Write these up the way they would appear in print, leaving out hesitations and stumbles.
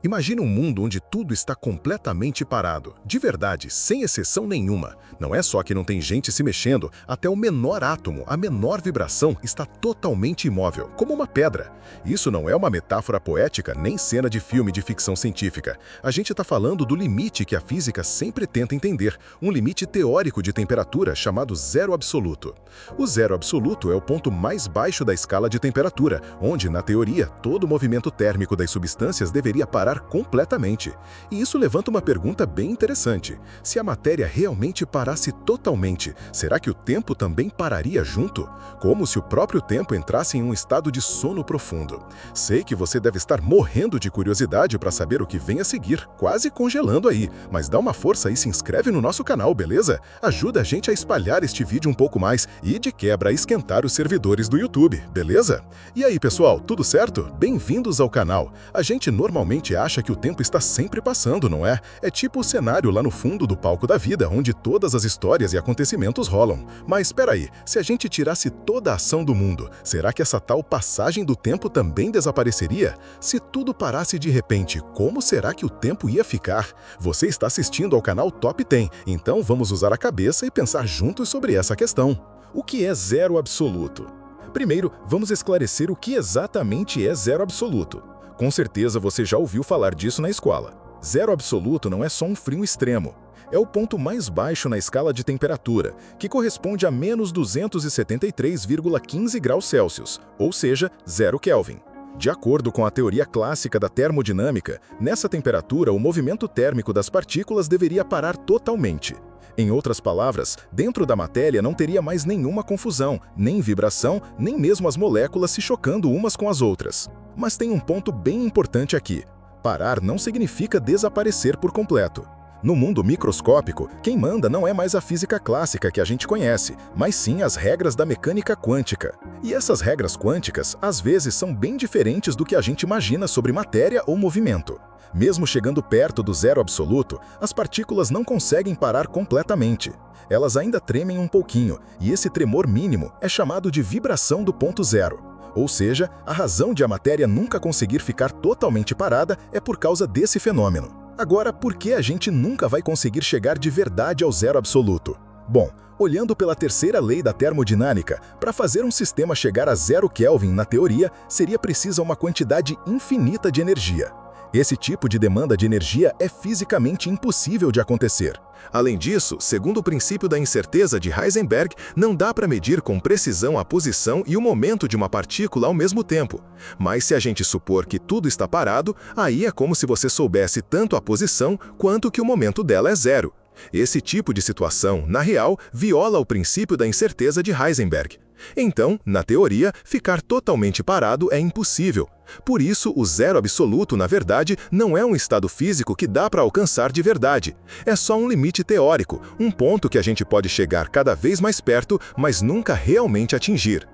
Imagine um mundo onde tudo está completamente parado, de verdade, sem exceção nenhuma. Não é só que não tem gente se mexendo, até o menor átomo, a menor vibração está totalmente imóvel, como uma pedra. Isso não é uma metáfora poética nem cena de filme de ficção científica. A gente está falando do limite que a física sempre tenta entender, um limite teórico de temperatura chamado zero absoluto. O zero absoluto é o ponto mais baixo da escala de temperatura, onde, na teoria, todo o movimento térmico das substâncias deveria parar completamente. E isso levanta uma pergunta bem interessante. Se a matéria realmente parasse totalmente, será que o tempo também pararia junto? Como se o próprio tempo entrasse em um estado de sono profundo. Sei que você deve estar morrendo de curiosidade para saber o que vem a seguir, quase congelando aí. Mas dá uma força e se inscreve no nosso canal, beleza? Ajuda a gente a espalhar este vídeo um pouco mais e, de quebra, a esquentar os servidores do YouTube, beleza? E aí, pessoal, tudo certo? Bem-vindos ao canal. A gente normalmente acha que o tempo está sempre passando, não é? É tipo o cenário lá no fundo do palco da vida, onde todas as histórias e acontecimentos rolam. Mas espera aí, se a gente tirasse toda a ação do mundo, será que essa tal passagem do tempo também desapareceria? Se tudo parasse de repente, como será que o tempo ia ficar? Você está assistindo ao canal Top 10, então vamos usar a cabeça e pensar juntos sobre essa questão. O que é zero absoluto? Primeiro, vamos esclarecer o que exatamente é zero absoluto. Com certeza você já ouviu falar disso na escola. Zero absoluto não é só um frio extremo. É o ponto mais baixo na escala de temperatura, que corresponde a menos 273,15 graus Celsius, ou seja, 0 Kelvin. De acordo com a teoria clássica da termodinâmica, nessa temperatura o movimento térmico das partículas deveria parar totalmente. Em outras palavras, dentro da matéria não teria mais nenhuma confusão, nem vibração, nem mesmo as moléculas se chocando umas com as outras. Mas tem um ponto bem importante aqui. Parar não significa desaparecer por completo. No mundo microscópico, quem manda não é mais a física clássica que a gente conhece, mas sim as regras da mecânica quântica. E essas regras quânticas, às vezes, são bem diferentes do que a gente imagina sobre matéria ou movimento. Mesmo chegando perto do zero absoluto, as partículas não conseguem parar completamente. Elas ainda tremem um pouquinho, e esse tremor mínimo é chamado de vibração do ponto zero. Ou seja, a razão de a matéria nunca conseguir ficar totalmente parada é por causa desse fenômeno. Agora, por que a gente nunca vai conseguir chegar de verdade ao zero absoluto? Bom, olhando pela terceira lei da termodinâmica, para fazer um sistema chegar a 0 Kelvin na teoria, seria preciso uma quantidade infinita de energia. Esse tipo de demanda de energia é fisicamente impossível de acontecer. Além disso, segundo o princípio da incerteza de Heisenberg, não dá para medir com precisão a posição e o momento de uma partícula ao mesmo tempo. Mas se a gente supor que tudo está parado, aí é como se você soubesse tanto a posição quanto que o momento dela é zero. Esse tipo de situação, na real, viola o princípio da incerteza de Heisenberg. Então, na teoria, ficar totalmente parado é impossível. Por isso, o zero absoluto, na verdade, não é um estado físico que dá para alcançar de verdade. É só um limite teórico, um ponto que a gente pode chegar cada vez mais perto, mas nunca realmente atingir.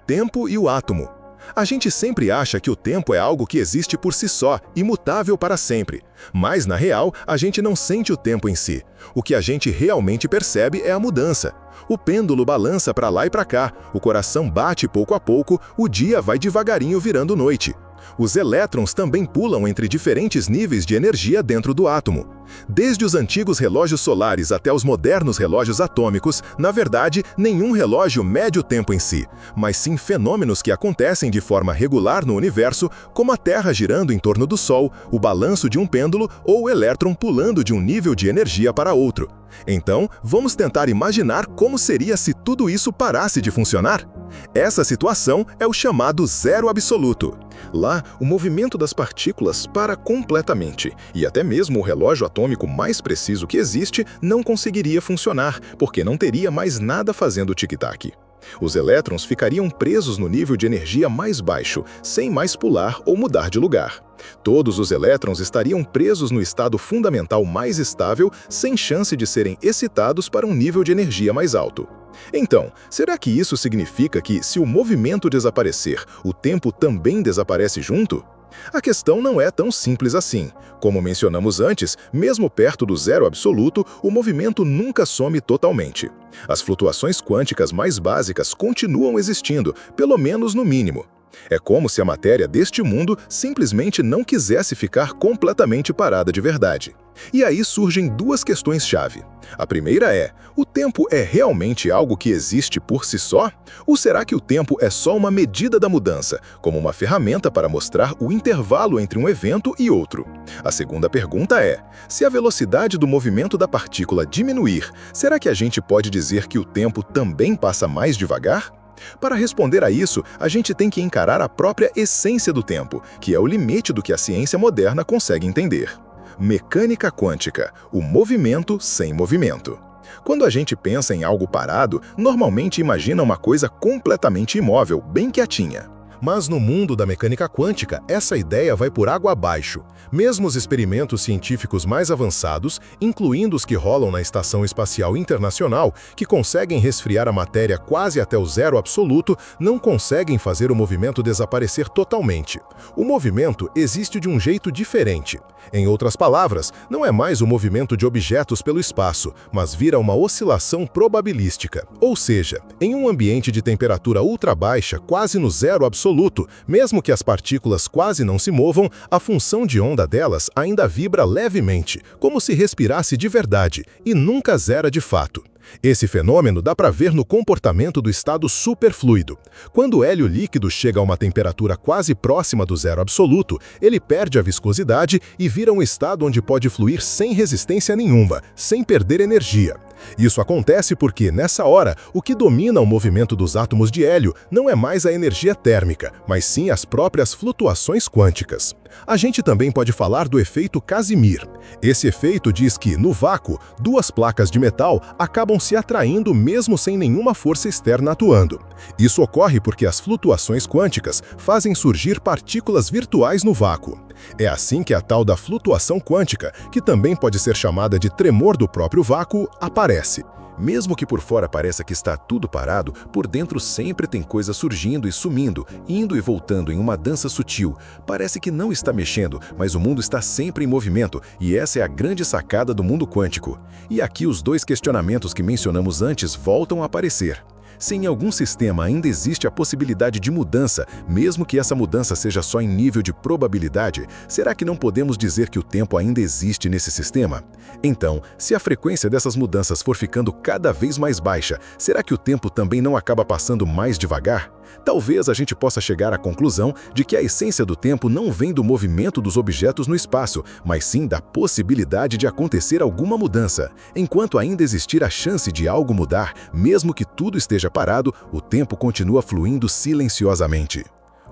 Tempo e o átomo. A gente sempre acha que o tempo é algo que existe por si só, imutável para sempre. Mas, na real, a gente não sente o tempo em si. O que a gente realmente percebe é a mudança. O pêndulo balança para lá e para cá, o coração bate pouco a pouco, o dia vai devagarinho virando noite. Os elétrons também pulam entre diferentes níveis de energia dentro do átomo. Desde os antigos relógios solares até os modernos relógios atômicos, na verdade, nenhum relógio mede o tempo em si, mas sim fenômenos que acontecem de forma regular no universo, como a Terra girando em torno do Sol, o balanço de um pêndulo ou o elétron pulando de um nível de energia para outro. Então, vamos tentar imaginar como seria se tudo isso parasse de funcionar? Essa situação é o chamado zero absoluto. Lá, o movimento das partículas para completamente, e até mesmo o relógio atômico mais preciso que existe não conseguiria funcionar, porque não teria mais nada fazendo tic-tac. Os elétrons ficariam presos no nível de energia mais baixo, sem mais pular ou mudar de lugar. Todos os elétrons estariam presos no estado fundamental mais estável, sem chance de serem excitados para um nível de energia mais alto. Então, será que isso significa que, se o movimento desaparecer, o tempo também desaparece junto? A questão não é tão simples assim. Como mencionamos antes, mesmo perto do zero absoluto, o movimento nunca some totalmente. As flutuações quânticas mais básicas continuam existindo, pelo menos no mínimo. É como se a matéria deste mundo simplesmente não quisesse ficar completamente parada de verdade. E aí surgem duas questões-chave. A primeira é: o tempo é realmente algo que existe por si só? Ou será que o tempo é só uma medida da mudança, como uma ferramenta para mostrar o intervalo entre um evento e outro? A segunda pergunta é: se a velocidade do movimento da partícula diminuir, será que a gente pode dizer que o tempo também passa mais devagar? Para responder a isso, a gente tem que encarar a própria essência do tempo, que é o limite do que a ciência moderna consegue entender. Mecânica quântica, o movimento sem movimento. Quando a gente pensa em algo parado, normalmente imagina uma coisa completamente imóvel, bem quietinha. Mas no mundo da mecânica quântica, essa ideia vai por água abaixo. Mesmo os experimentos científicos mais avançados, incluindo os que rolam na Estação Espacial Internacional, que conseguem resfriar a matéria quase até o zero absoluto, não conseguem fazer o movimento desaparecer totalmente. O movimento existe de um jeito diferente. Em outras palavras, não é mais o movimento de objetos pelo espaço, mas vira uma oscilação probabilística. Ou seja, em um ambiente de temperatura ultra baixa, quase no zero absoluto, mesmo que as partículas quase não se movam, a função de onda delas ainda vibra levemente, como se respirasse de verdade, e nunca zera de fato. Esse fenômeno dá para ver no comportamento do estado superfluido. Quando o hélio líquido chega a uma temperatura quase próxima do zero absoluto, ele perde a viscosidade e vira um estado onde pode fluir sem resistência nenhuma, sem perder energia. Isso acontece porque, nessa hora, o que domina o movimento dos átomos de hélio não é mais a energia térmica, mas sim as próprias flutuações quânticas. A gente também pode falar do efeito Casimir. Esse efeito diz que, no vácuo, duas placas de metal acabam se atraindo mesmo sem nenhuma força externa atuando. Isso ocorre porque as flutuações quânticas fazem surgir partículas virtuais no vácuo. É assim que a tal da flutuação quântica, que também pode ser chamada de tremor do próprio vácuo, aparece. Mesmo que por fora pareça que está tudo parado, por dentro sempre tem coisa surgindo e sumindo, indo e voltando em uma dança sutil. Parece que não está mexendo, mas o mundo está sempre em movimento, e essa é a grande sacada do mundo quântico. E aqui os dois questionamentos que mencionamos antes voltam a aparecer. Se em algum sistema ainda existe a possibilidade de mudança, mesmo que essa mudança seja só em nível de probabilidade, será que não podemos dizer que o tempo ainda existe nesse sistema? Então, se a frequência dessas mudanças for ficando cada vez mais baixa, será que o tempo também não acaba passando mais devagar? Talvez a gente possa chegar à conclusão de que a essência do tempo não vem do movimento dos objetos no espaço, mas sim da possibilidade de acontecer alguma mudança. Enquanto ainda existir a chance de algo mudar, mesmo que tudo esteja parado, o tempo continua fluindo silenciosamente.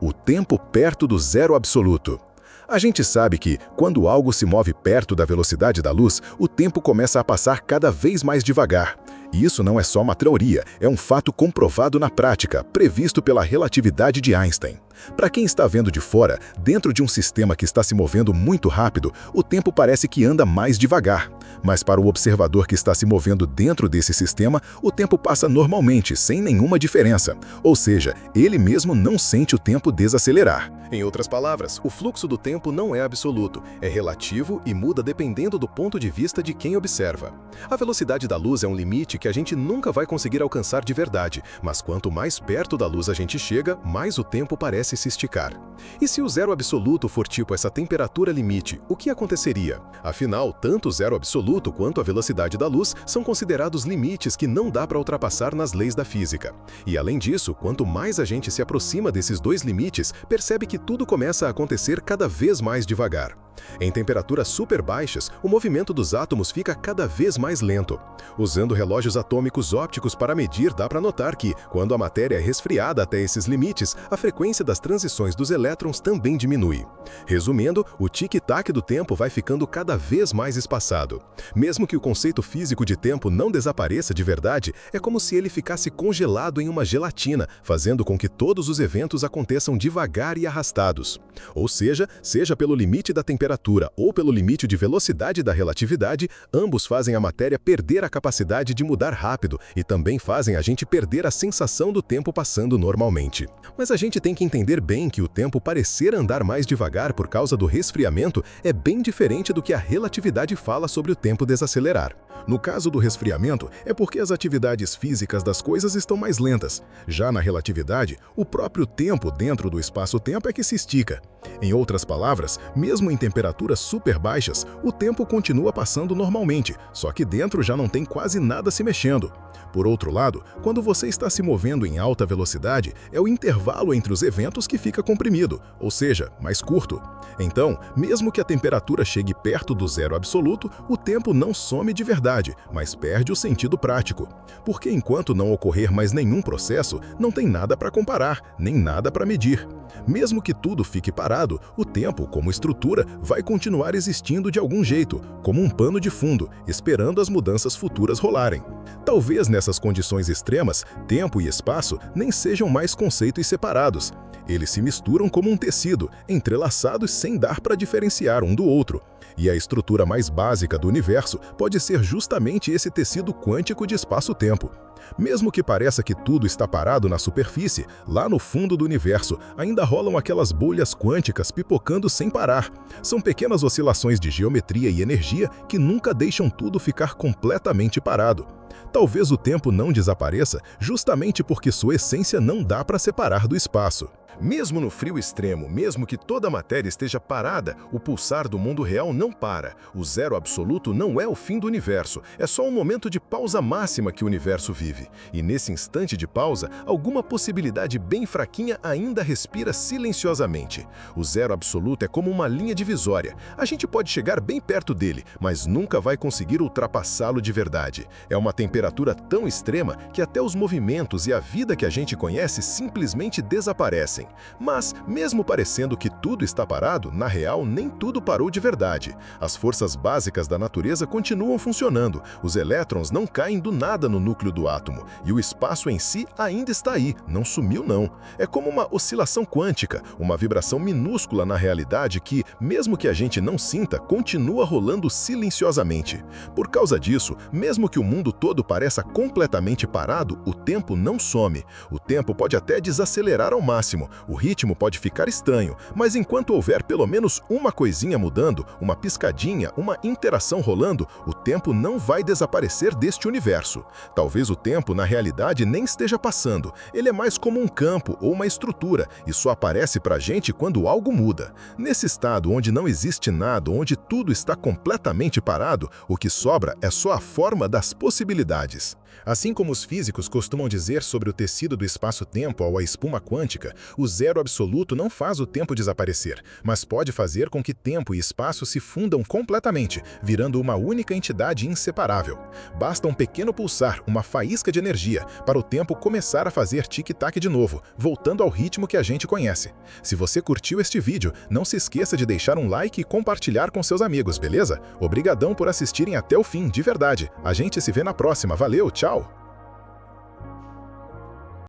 O tempo perto do zero absoluto. A gente sabe que, quando algo se move perto da velocidade da luz, o tempo começa a passar cada vez mais devagar. E isso não é só uma teoria, é um fato comprovado na prática, previsto pela relatividade de Einstein. Para quem está vendo de fora, dentro de um sistema que está se movendo muito rápido, o tempo parece que anda mais devagar. Mas para o observador que está se movendo dentro desse sistema, o tempo passa normalmente, sem nenhuma diferença. Ou seja, ele mesmo não sente o tempo desacelerar. Em outras palavras, o fluxo do tempo não é absoluto, é relativo e muda dependendo do ponto de vista de quem observa. A velocidade da luz é um limite que a gente nunca vai conseguir alcançar de verdade, mas quanto mais perto da luz a gente chega, mais o tempo parece se esticar. E se o zero absoluto for tipo essa temperatura limite, o que aconteceria? Afinal, tanto o zero absoluto quanto a velocidade da luz são considerados limites que não dá para ultrapassar nas leis da física. E além disso, quanto mais a gente se aproxima desses dois limites, percebe que tudo começa a acontecer cada vez mais devagar. Em temperaturas super baixas, o movimento dos átomos fica cada vez mais lento. Usando relógios atômicos ópticos para medir, dá para notar que, quando a matéria é resfriada até esses limites, a frequência das transições dos elétrons também diminui. Resumindo, o tic-tac do tempo vai ficando cada vez mais espaçado. Mesmo que o conceito físico de tempo não desapareça de verdade, é como se ele ficasse congelado em uma gelatina, fazendo com que todos os eventos aconteçam devagar e arrastados. Ou seja pelo limite da temperatura temperatura ou pelo limite de velocidade da relatividade, ambos fazem a matéria perder a capacidade de mudar rápido e também fazem a gente perder a sensação do tempo passando normalmente. Mas a gente tem que entender bem que o tempo parecer andar mais devagar por causa do resfriamento é bem diferente do que a relatividade fala sobre o tempo desacelerar. No caso do resfriamento, é porque as atividades físicas das coisas estão mais lentas. Já na relatividade, o próprio tempo dentro do espaço-tempo é que se estica. Em outras palavras, mesmo em temperaturas super baixas, o tempo continua passando normalmente, só que dentro já não tem quase nada se mexendo. Por outro lado, quando você está se movendo em alta velocidade, é o intervalo entre os eventos que fica comprimido, ou seja, mais curto. Então, mesmo que a temperatura chegue perto do zero absoluto, o tempo não some de verdade, mas perde o sentido prático. Porque enquanto não ocorrer mais nenhum processo, não tem nada para comparar, nem nada para medir. Mesmo que tudo fique parado, o tempo, como estrutura, vai continuar existindo de algum jeito, como um pano de fundo, esperando as mudanças futuras rolarem. Talvez nessas condições extremas, tempo e espaço nem sejam mais conceitos separados. Eles se misturam como um tecido, entrelaçados sem dar para diferenciar um do outro. E a estrutura mais básica do universo pode ser justamente esse tecido quântico de espaço-tempo. Mesmo que pareça que tudo está parado na superfície, lá no fundo do universo ainda rolam aquelas bolhas quânticas pipocando sem parar. São pequenas oscilações de geometria e energia que nunca deixam tudo ficar completamente parado. Talvez o tempo não desapareça justamente porque sua essência não dá para separar do espaço. Mesmo no frio extremo, mesmo que toda a matéria esteja parada, o pulsar do mundo real não para. O zero absoluto não é o fim do universo, é só um momento de pausa máxima que o universo vive. E nesse instante de pausa, alguma possibilidade bem fraquinha ainda respira silenciosamente. O zero absoluto é como uma linha divisória. A gente pode chegar bem perto dele, mas nunca vai conseguir ultrapassá-lo de verdade. É uma temperatura tão extrema que até os movimentos e a vida que a gente conhece simplesmente desaparecem. Mas, mesmo parecendo que tudo está parado, na real nem tudo parou de verdade. As forças básicas da natureza continuam funcionando, os elétrons não caem do nada no núcleo do átomo, e o espaço em si ainda está aí, não sumiu não. É como uma oscilação quântica, uma vibração minúscula na realidade que, mesmo que a gente não sinta, continua rolando silenciosamente. Por causa disso, mesmo que o mundo todo pareça completamente parado, o tempo não some. O tempo pode até desacelerar ao máximo, o ritmo pode ficar estranho, mas enquanto houver pelo menos uma coisinha mudando, uma piscadinha, uma interação rolando, o tempo não vai desaparecer deste universo. Talvez o tempo, na realidade, nem esteja passando. Ele é mais como um campo ou uma estrutura e só aparece pra gente quando algo muda. Nesse estado onde não existe nada, onde tudo está completamente parado, o que sobra é só a forma das possibilidades. Assim como os físicos costumam dizer sobre o tecido do espaço-tempo ou a espuma quântica, o zero absoluto não faz o tempo desaparecer, mas pode fazer com que tempo e espaço se fundam completamente, virando uma única entidade inseparável. Basta um pequeno pulsar, uma faísca de energia, para o tempo começar a fazer tic-tac de novo, voltando ao ritmo que a gente conhece. Se você curtiu este vídeo, não se esqueça de deixar um like e compartilhar com seus amigos, beleza? Obrigadão por assistirem até o fim, de verdade. A gente se vê na próxima. Valeu, tchau!